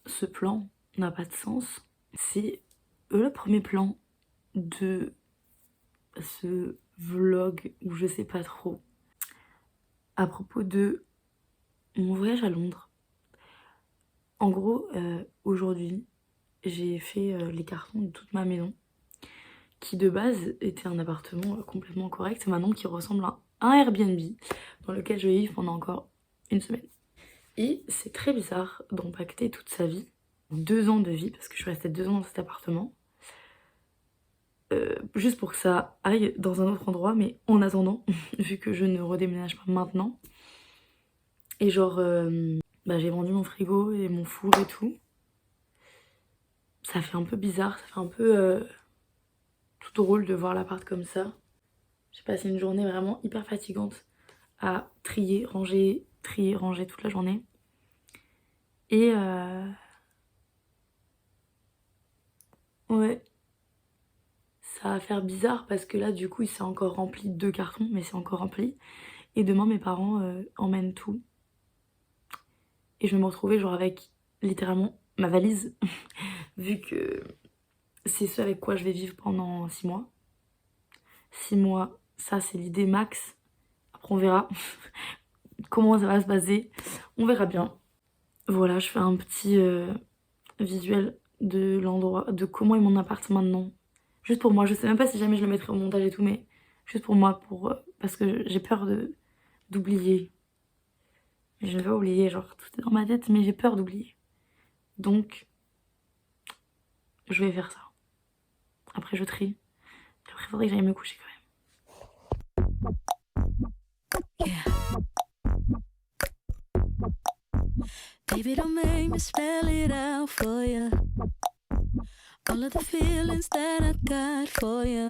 Ce plan n'a pas de sens. C'est le premier plan de ce vlog où je sais pas trop. À propos de mon voyage à Londres. En gros, aujourd'hui, j'ai fait les cartons de toute ma maison, qui de base était un appartement complètement correct, maintenant qui ressemble à un Airbnb dans lequel je vais vivre pendant encore une semaine. Et c'est très bizarre d'empacter toute sa vie, 2 ans de vie, parce que je suis restée 2 ans dans cet appartement, juste pour que ça aille dans un autre endroit, mais en attendant, vu que je ne redéménage pas maintenant. Et genre, j'ai vendu mon frigo et mon four et tout. Ça fait un peu bizarre, ça fait un peu tout drôle de voir l'appart comme ça. J'ai passé une journée vraiment hyper fatigante à trier, ranger toute la journée. Et ouais, ça va faire bizarre parce que là du coup il s'est encore rempli de 2 cartons, mais c'est encore rempli. Et demain mes parents emmènent tout. Et je vais me retrouver genre avec littéralement ma valise, vu que c'est ce avec quoi je vais vivre pendant 6 mois. 6 mois, ça c'est l'idée max. Après on verra comment ça va se passer, on verra bien. Voilà, je fais un petit visuel de l'endroit, de comment est mon appart maintenant. Juste pour moi, je sais même pas si jamais je le mettrai au montage et tout, mais juste pour moi, parce que j'ai peur d'oublier. Je ne vais pas oublier, genre tout est dans ma tête, mais j'ai peur d'oublier. Donc, je vais faire ça. Après, je trie. Et après, il faudrait que j'aille me coucher quand même. Yeah. Baby, don't make me spell it out for you. All of the feelings that I got for you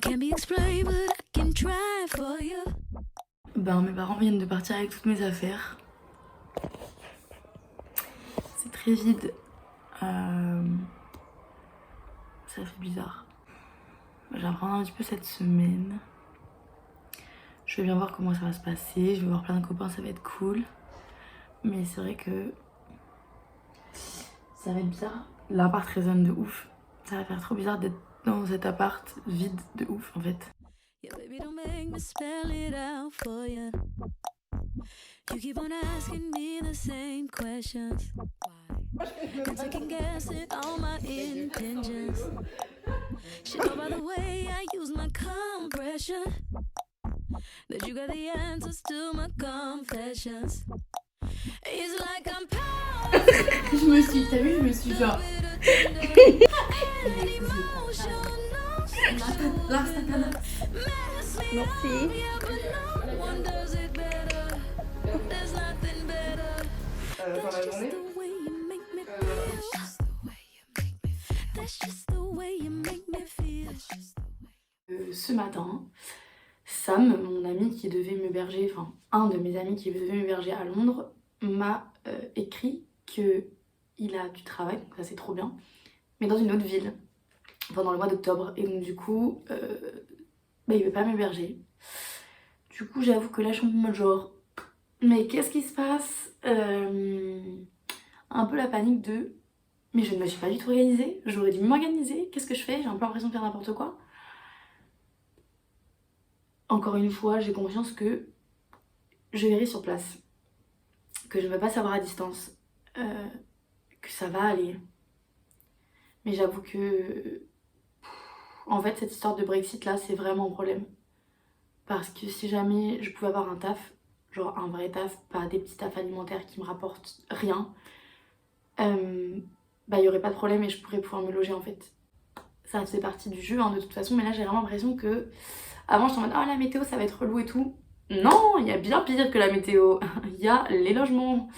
can't be explained, but I can try for you. Mes parents viennent de partir avec toutes mes affaires. C'est très vide. Ça fait bizarre. Je vais apprendre un petit peu cette semaine. Je vais bien voir comment ça va se passer. Je vais voir plein de copains, ça va être cool. Mais c'est vrai que ça va être bizarre. L'appart résonne de ouf. Ça va faire trop bizarre d'être dans cet appart vide de ouf en fait. Yeah, baby, don't make me spell it out for you. You keep on asking me the same questions. Why? And second guessing all my intentions. Should know by the way I use my compression that you got the answers to my confessions. It's like I'm powerful. Je me suis, t'as vu, je me suis genre. Merci. Dans la journée. Ce matin, Sam, mon ami qui devait m'héberger, enfin un de mes amis qui devait m'héberger à Londres, m'a écrit qu'il a du travail, donc ça c'est trop bien, mais dans une autre ville, pendant le mois d'octobre. Et donc du coup, il veut pas m'héberger. Du coup, j'avoue que là je suis en mode genre, mais qu'est-ce qui se passe? Un peu la panique de, mais je ne me suis pas du tout organisée, j'aurais dû m'organiser, qu'est-ce que je fais? J'ai un peu l'impression de faire n'importe quoi. Encore une fois, j'ai conscience que je verrai sur place, que je ne vais pas savoir à distance, que ça va aller. Mais j'avoue que, en fait, cette histoire de Brexit là, c'est vraiment un problème. Parce que si jamais je pouvais avoir un taf, genre un vrai taf, pas des petits tafs alimentaires qui me rapportent rien, y aurait pas de problème et je pourrais pouvoir me loger en fait. Ça fait partie du jeu de toute façon, mais là j'ai vraiment l'impression que avant j'étais en mode la météo ça va être relou et tout. Non, il y a bien pire que la météo, il y a les logements.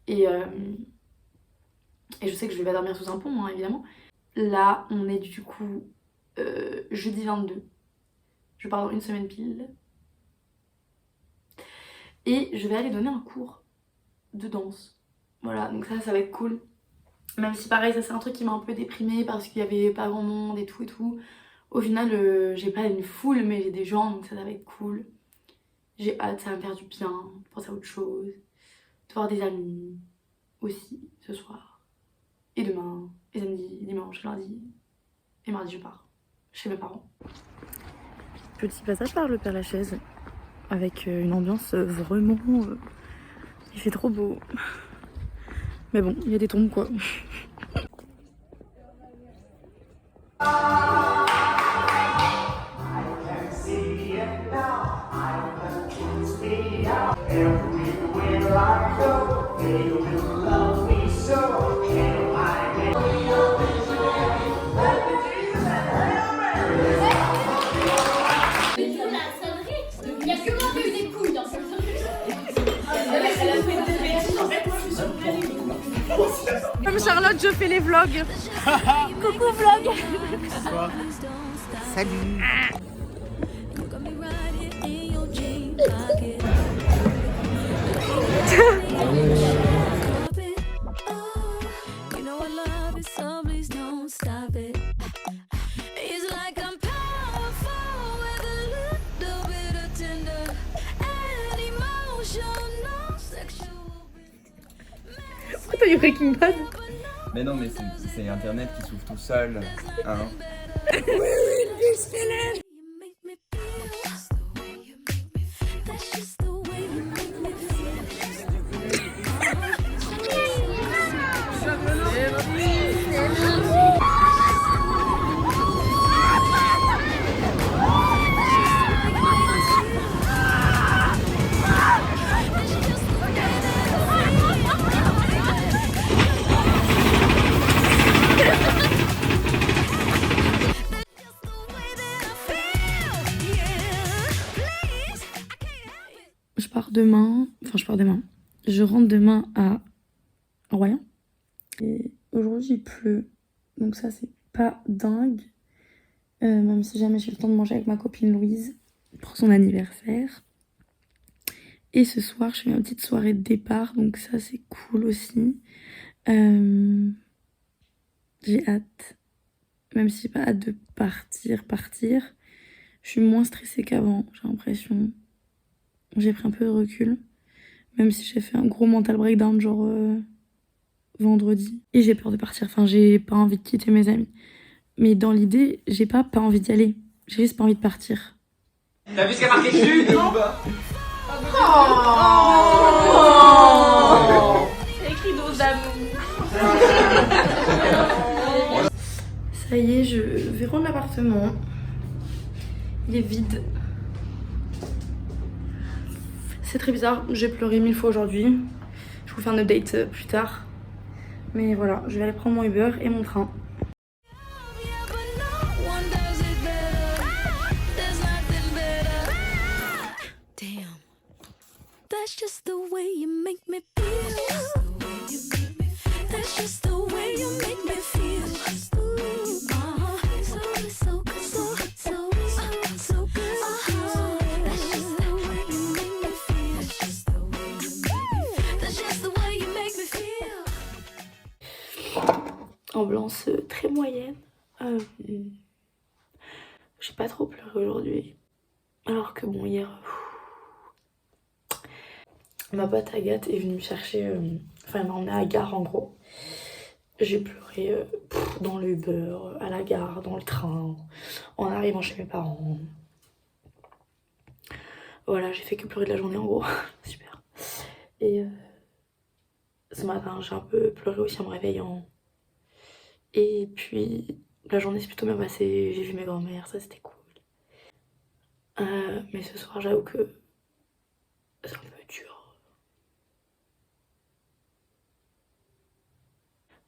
Et je sais que je vais pas dormir sous un pont évidemment. Là on est du coup jeudi 22. Je pars dans une semaine pile. Et je vais aller donner un cours de danse. Voilà, donc ça va être cool. Même si pareil, ça c'est un truc qui m'a un peu déprimée parce qu'il y avait pas grand monde et tout et tout. Au final, j'ai pas une foule, mais j'ai des gens, donc ça va être cool. J'ai hâte, ça va me faire du bien, penser à autre chose. de voir des amis aussi ce soir. Et demain, et samedi, dimanche, lundi. Et mardi, je pars chez mes parents. Petit passage par le Père-Lachaise avec une ambiance vraiment... il fait trop beau. Mais bon, il y a des tombes quoi. Comme Charlotte, je fais les vlogs. Coucou vlog. Salut. Pourquoi t'as eu Breaking Bad? Mais non, mais c'est internet qui s'ouvre tout seul. Hein. Je rentre demain à Royan. Et aujourd'hui il pleut, donc ça c'est pas dingue. Même si jamais j'ai le temps de manger avec ma copine Louise pour son anniversaire. Et ce soir je fais ma petite soirée de départ, donc ça c'est cool aussi. J'ai hâte, même si j'ai pas hâte de partir. Je suis moins stressée qu'avant, j'ai l'impression. J'ai pris un peu de recul. Même si j'ai fait un gros mental breakdown genre vendredi. Et j'ai peur de partir, enfin j'ai pas envie de quitter mes amis. Mais dans l'idée, j'ai pas envie d'y aller. J'ai juste pas envie de partir. T'as vu ce qu'il y a marqué dessus? Non. C'est écrit dos d'amour. Ça y est, je vais rendre l'appartement. Il est vide. C'est très bizarre, j'ai pleuré 1000 fois aujourd'hui. Je vous fais un update plus tard. Mais voilà, je vais aller prendre mon Uber et mon train. That's just the way you make me feel. That's just the way you make me feel. So good, so good, so good. That's just the way you make me feel. That's just the way you make me feel. Ambiance très moyenne. J'ai pas trop pleuré aujourd'hui. Alors que bon, hier... Ma pote Agathe est venue me chercher, enfin elle m'a emmenée à la gare en gros. J'ai pleuré dans le Uber, à la gare, dans le train, en arrivant chez mes parents. Voilà, j'ai fait que pleurer de la journée en gros, super. Et ce matin j'ai un peu pleuré aussi en me réveillant. Et puis la journée s'est plutôt bien passée, j'ai vu mes grands-mères, ça c'était cool. Mais ce soir j'avoue que c'est un peu dur.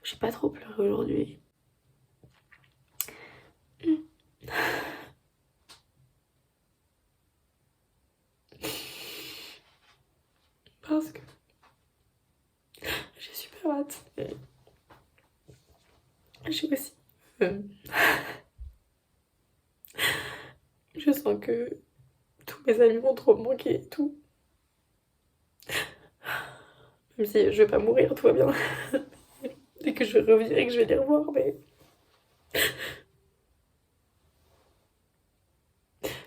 J'ai pas trop pleuré aujourd'hui. Parce que j'ai super hâte. J'ai aussi... je sens que tous mes amis vont trop me manquer et tout. Même si je vais pas mourir, tout va bien. Et que je vais revenir et que je vais les revoir, mais...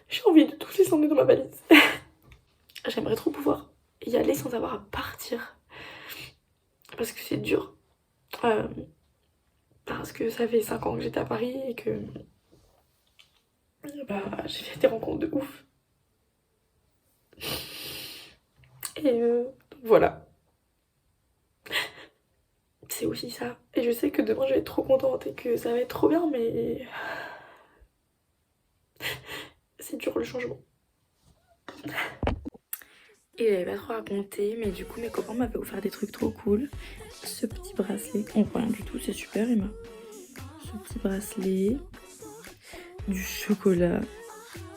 j'ai envie de tous les emmener dans ma valise. J'aimerais trop pouvoir y aller sans avoir à partir. parce que c'est dur. Parce que ça fait 5 ans que j'étais à Paris et que j'ai fait des rencontres de ouf. Et voilà. C'est aussi ça. Et je sais que demain je vais être trop contente et que ça va être trop bien, mais c'est dur le changement. Et j'avais pas trop raconté, mais du coup mes copains m'avaient offert des trucs trop cool. Ce petit bracelet, on voit rien du tout, c'est super Emma. Ce petit bracelet, du chocolat,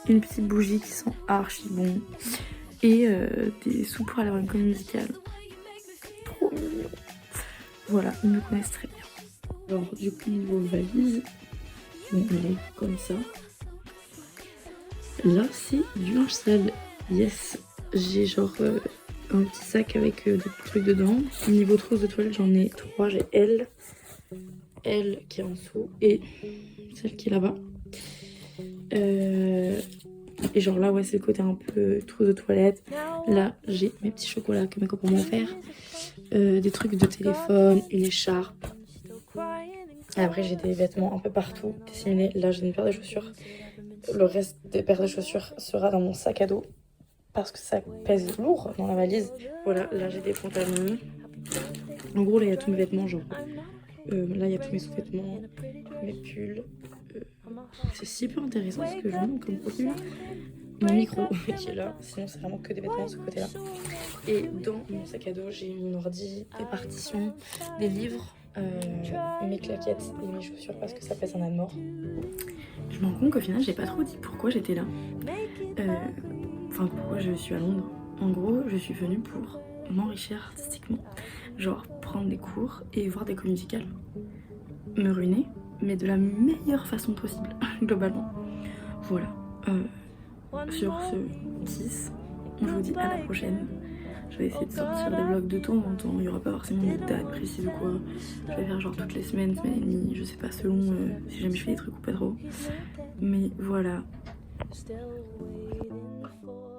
une petite bougie qui sent archi bon et des sous pour aller voir une comédie musicale. Trop mignon. Voilà, ils me connaissent très bien. Alors du coup niveau valise, bon, elle est comme ça. Là c'est du linge sale, yes. J'ai genre un petit sac avec des trucs dedans. Niveau trousse de toilette j'en ai 3, j'ai elle qui est en dessous et celle qui est là-bas. Et genre là ouais c'est le côté un peu trousse de toilette. Là j'ai mes petits chocolats que mes copains m'ont offert. Des trucs de téléphone, une écharpe. Et après j'ai des vêtements un peu partout disséminés. Là j'ai une paire de chaussures. Le reste des paires de chaussures sera dans mon sac à dos parce que ça pèse lourd dans la valise. Voilà, là j'ai des pantalons. En gros là il y a tous mes vêtements genre. Là il y a tous mes sous-vêtements, mes pulls. C'est super intéressant ce que je montre comme contenu. Mon micro qui est là, sinon c'est vraiment que des vêtements de ce côté là. Et dans mon sac à dos j'ai mon ordi, des partitions, des livres, mes claquettes et mes chaussures parce que ça pèse un âne mort. Je me rends compte qu'au final j'ai pas trop dit pourquoi j'étais là. Enfin pourquoi je suis à Londres. En gros je suis venue pour m'enrichir artistiquement. Genre prendre des cours et voir des comédies musicales. Me ruiner, mais de la meilleure façon possible, globalement. Voilà. Sur ce 10, je vous dis à la prochaine. Je vais essayer de sortir des vlogs de temps en temps. Il n'y aura pas forcément de date précise ou quoi. Je vais faire genre toutes les semaines, semaine et demie. Je sais pas selon si jamais je fais des trucs ou pas trop. Mais voilà. Still waiting for